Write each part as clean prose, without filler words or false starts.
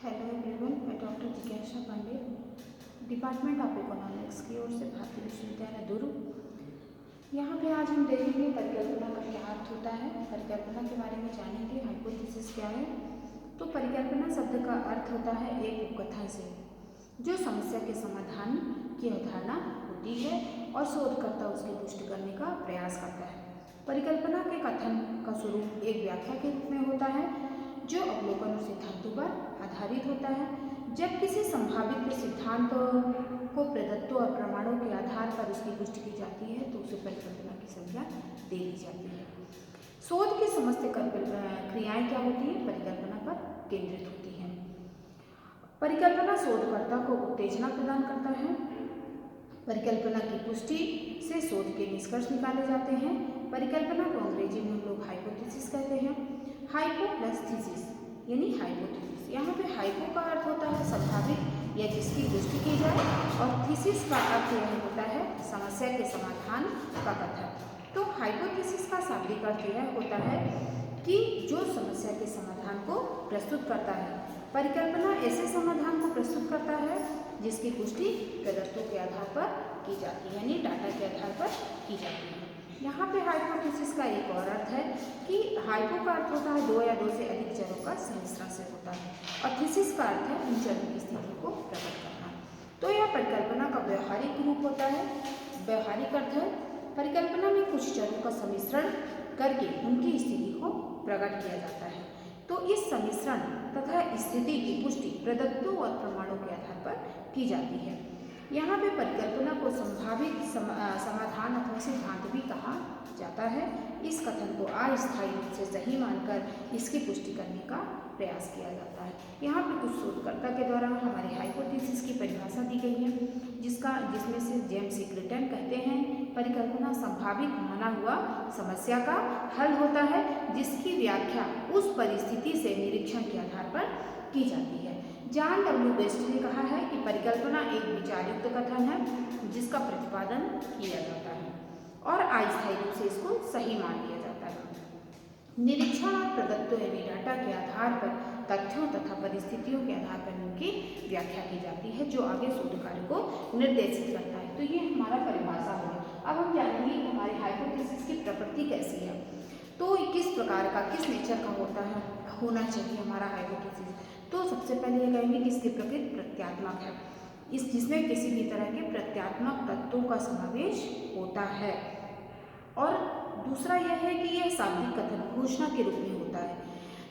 Hello everyone, मैं doctor जिज्ञासा Pandey, department of economics की ओर से भारतीय विश्वविद्यालय दुर्ग। यहाँ पे आज हम देखेंगे परिकल्पना का क्या अर्थ होता है, परिकल्पना के बारे में जानेंगे, हाइपोथेसिस क्या है। तो परिकल्पना शब्द का अर्थ होता है एक उपकथन से जो समस्या के समाधान की अवधारणा होती है और शोधकर्ता उसकी पुष्टि करने का प्रयास करता है। परिकल्पना के कथन का स्वरूप एक व्याख्या के रूप में होता है जो अवलोकन और सिद्धांतों पर आधारित होता है। जब किसी संभावित सिद्धांत को प्रदत्तों और प्रमाणों के आधार पर उसकी पुष्टि की जाती है तो उसे परिकल्पना की संज्ञा दे दी जाती है। शोध की समस्त क्रियाएं क्या होती है, परिकल्पना पर केंद्रित होती हैं। परिकल्पना शोधकर्ता को उत्तेजना प्रदान करता है। परिकल्पना की पुष्टि से शोध के निष्कर्ष निकाले जाते हैं। परिकल्पना को अंग्रेजी में हम लोग हाइपोथेसिस कहते हैं। हाइपो प्लस थीसिस यानी हाइपोथेसिस। यहाँ पे हाइपो का अर्थ होता है संभावित या जिसकी पुष्टि की जाए और थीसिस का अर्थ यह होता है समस्या के समाधान का कथन। तो हाइपोथेसिस का शाब्दिक अर्थ यह होता है कि जो समस्या के समाधान को प्रस्तुत करता है। परिकल्पना ऐसे समाधान को प्रस्तुत करता है जिसकी पुष्टि प्रदत्तों के आधार पर की जाती है, यानी डाटा के आधार पर की जाती है। यहाँ पे हाइपोथेसिस का एक और अर्थ है कि हाइपो का अर्थ होता है दो या दो से अधिक चरों का सम्मिश्रण से होता है और थीसिस का अर्थ है उन चरों की स्थिति को प्रकट करना। तो यह परिकल्पना का व्यवहारिक रूप होता है। व्यवहारिक अर्थ है परिकल्पना में कुछ चरों का सम्मिश्रण करके उनकी स्थिति को प्रकट किया जाता है। तो इस सम्मिश्रण तथा स्थिति की पुष्टि प्रदत्तों और प्रमाणों के आधार पर की जाती है। यहाँ पे परिकल्पना को संभावित समाधान अथवा सिद्धांत भी कहा जाता है। इस कथन को अस्थायी रूप से सही मानकर इसकी पुष्टि करने का प्रयास किया जाता है। यहाँ पे कुछ शोधकर्ता के द्वारा हमारी हाइपोथेसिस की परिभाषा दी गई है जिसमें से जेम्स क्रिटन कहते हैं परिकल्पना संभावित माना हुआ समस्या का हल होता है जिसकी व्याख्या उस परिस्थिति से निरीक्षण के आधार पर की जाती है। जॉन डब्ल्यू बेस्ट ने कहा है कि परिकल्पना एक विचारयुक्त कथन है जिसका प्रतिपादन किया जाता है और अस्थायी रूप से इसको सही मान लिया जाता है। निरीक्षण और प्रदत्तों यानी डाटा के आधार पर तथ्यों तथा परिस्थितियों के आधार पर इनकी व्याख्या की जाती है जो आगे शोध कार्य को निर्देशित करता है। तो ये हमारा परिभाषा हो गया। अब हम जानेंगे कि हमारी हाइपोथेसिस की प्रकृति कैसी है। तो किस प्रकार का, किस नेचर का होना चाहिए हमारा हाइपोथेसिस। तो सबसे पहले ये कहेंगे कि इसकी प्रकृति प्रत्यात्मक है, जिसमें किसी भी तरह के प्रत्यात्मक तत्वों का समावेश होता है। और दूसरा यह है कि यह शाब्दिक कथन घोषणा के रूप में होता है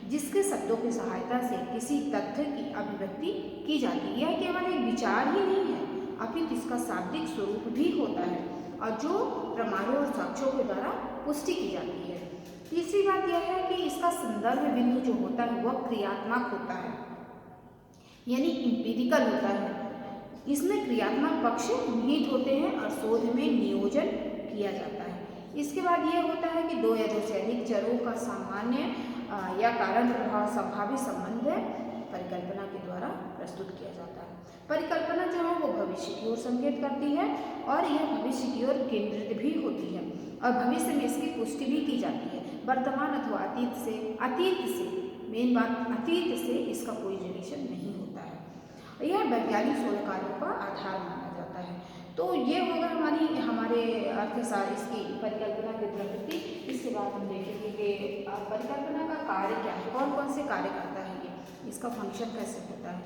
जिसके शब्दों की सहायता से किसी तथ्य की अभिव्यक्ति की जाती है। यह केवल एक विचार ही नहीं है अपितु इसका शाब्दिक स्वरूप भी होता है और जो प्रमाणों और साक्ष्यों के द्वारा पुष्टि की जाती है। तीसरी बात यह है कि इसका संदर्भ बिंदु जो होता है वह क्रियात्मक होता है यानी इंपीरिकल होता है। इसमें क्रियात्मक पक्ष निहित होते हैं और शोध में नियोजन किया जाता है। इसके बाद यह होता है कि दो या दो से अधिक चरों का सामान्य या कारण प्रभाव संभावित संबंध परिकल्पना के द्वारा प्रस्तुत किया जाता है। परिकल्पना जो है वो भविष्य की ओर संकेत करती है और यह भविष्य की ओर केंद्रित भी होती है और भविष्य में इसकी पुष्टि भी की जाती है। वर्तमान अथवा अतीत से मेन बात अतीत से इसका कोई रिलेशन नहीं होता है। यह वैज्ञानिक शोध कार्यों का आधार माना जाता है। तो ये होगा हमारे अर्थशास्त्र इसकी परिकल्पना की प्रकृति। इसके बाद हम देखेंगे कि परिकल्पना का कार्य क्या है, कौन कौन से कार्य करता है, ये इसका फंक्शन कैसे होता है।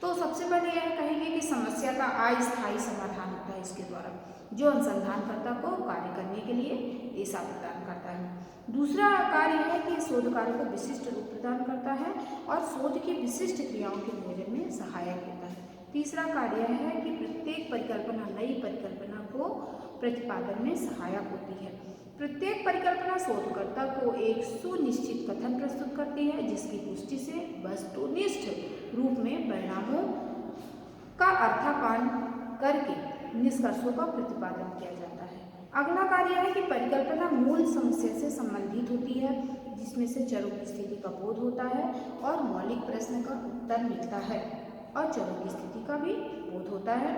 तो सबसे पहले यह कहेंगे कि समस्या का अस्थायी समाधान होता है इसके द्वारा जो अनुसंधानकर्ता को कार्य करने के लिए दिशा प्रदान करता है। दूसरा कार्य है कि शोध कार्य को विशिष्ट रूप प्रदान करता है और शोध की विशिष्ट क्रियाओं के नियोजन में सहायक होता है। तीसरा कार्य है कि प्रत्येक परिकल्पना नई परिकल्पना को प्रतिपादन में सहायक होती है। प्रत्येक परिकल्पना शोधकर्ता को एक सुनिश्चित कथन प्रस्तुत करती है जिसकी पुष्टि से वस्तुनिष्ठ रूप में परिणामों का अर्थापान करके निष्कर्षों का प्रतिपादन किया जाता है। अगला कार्य है कि परिकल्पना मूल समस्या से संबंधित होती है जिसमें से चरों की स्थिति का बोध होता है और मौलिक प्रश्न का उत्तर मिलता है और चरों की स्थिति का भी बोध होता है।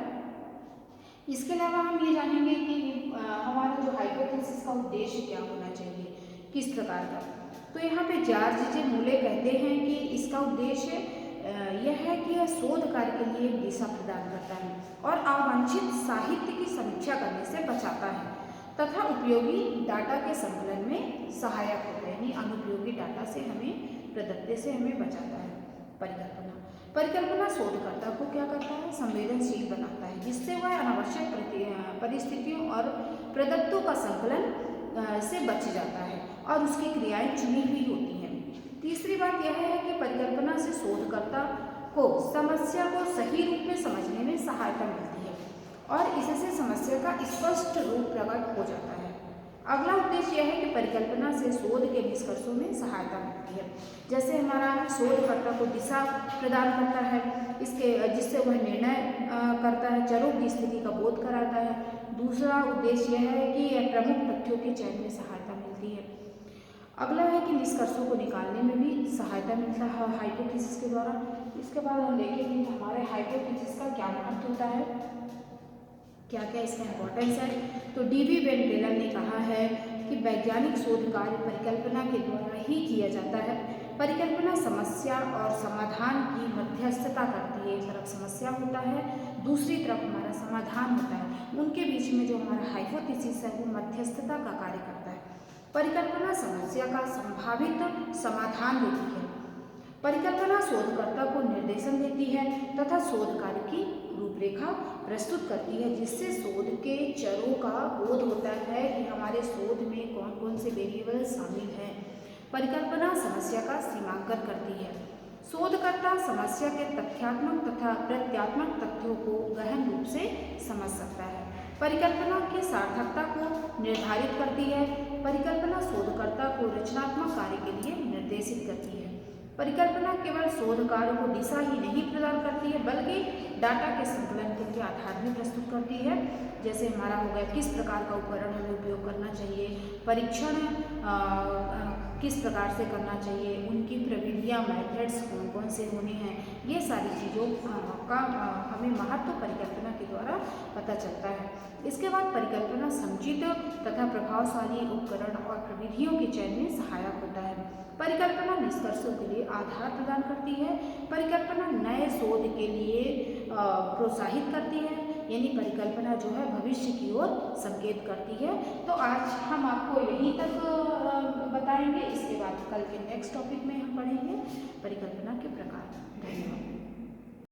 इसके अलावा हम ये जानेंगे कि हमारा जो हाइपोथेसिस का उद्देश्य क्या होना चाहिए, किस प्रकार का। तो यहाँ पे जॉर्ज जे मूले कहते हैं कि इसका उद्देश्य यह है शोध कार्य के लिए एक दिशा प्रदान करता है और अवांछित साहित्य की समीक्षा करने से बचाता है तथा उपयोगी डाटा के संकलन में सहायक होता है, यानी अनुपयोगी डाटा से हमें प्रदत्त से हमें बचाता है। परिकल्पना परिकल्पना शोधकर्ता को क्या करता है, संवेदनशील बनाता है, जिससे वह अनावश्यक परिस्थितियों और प्रदत्तों का संकलन से बच जाता है और उसकी क्रियाएं चुनी हुई होती हैं। तीसरी बात यह है कि परिकल्पना से शोधकर्ता को समस्या को सही रूप में समझने में सहायता मिलती है और इससे समस्या का स्पष्ट रूप प्रकट हो जाता है। अगला उद्देश्य यह है कि परिकल्पना से शोध के निष्कर्षों में सहायता मिलती है। जैसे हमारा शोधकर्ता को दिशा प्रदान करता है, इसके जिससे वह निर्णय करता है, चरों की स्थिति का बोध कराता है। दूसरा उद्देश्य यह है कि प्रमुख तथ्यों के चयन में सहायता मिलती है। अगला है कि निष्कर्षों को निकालने में भी सहायता मिलता है हाइपोथेसिस के द्वारा। इसके बाद हम देखेंगे कि हमारे हाइपोथेसिस का क्या महत्व होता है, क्या क्या इसका इम्पोर्टेंस है। तो D.B. वेन टेलर ने कहा है कि वैज्ञानिक शोध कार्य परिकल्पना के द्वारा ही किया जाता है। परिकल्पना समस्या और समाधान की मध्यस्थता करती है। एक तरफ समस्या होता है, दूसरी तरफ हमारा समाधान होता है, उनके बीच में जो हमारा हाइपोथेसिस है वो मध्यस्थता का कार्य करता है। परिकल्पना समस्या का संभावित समाधान देती है। परिकल्पना शोधकर्ता को निर्देशन देती है तथा शोध कार्य की रूपरेखा प्रस्तुत करती है, जिससे शोध के चरों का बोध होता है कि हमारे शोध में कौन कौन से वेरिएबल शामिल हैं। परिकल्पना समस्या का सीमांकन करती है। शोधकर्ता समस्या के तथ्यात्मक तथा प्रत्यात्मक तथ्यों को गहन रूप से समझ सकता है। परिकल्पना की सार्थकता को निर्धारित करती है। परिकल्पना शोधकर्ता को रचनात्मक कार्य के लिए निर्देशित करती है। परिकल्पना केवल शोध कार्य को दिशा ही नहीं प्रदान करती है, बल्कि डाटा के संकलन के लिए आधार भी प्रस्तुत करती है। जैसे हमारा हो गया किस प्रकार का उपकरण हमें उपयोग करना चाहिए, परीक्षण किस प्रकार से करना चाहिए, उनकी प्रविधियाँ मेथड्स कौन कौन से होने हैं, ये सारी चीज़ों का हमें महत्व परिकल्पना के द्वारा पता चलता है। इसके बाद परिकल्पना समुचित तथा प्रभावशाली उपकरण और प्रविधियों के चयन में सहायक होता है। परिकल्पना निष्कर्षों के लिए आधार प्रदान करती है। परिकल्पना नए शोध के लिए प्रोत्साहित करती है, यानी परिकल्पना जो है भविष्य की ओर संकेत करती है। तो आज हम आपको यहीं तक बताएंगे। इसके बाद कल के नेक्स्ट टॉपिक में हम पढ़ेंगे परिकल्पना के प्रकार। धन्यवाद।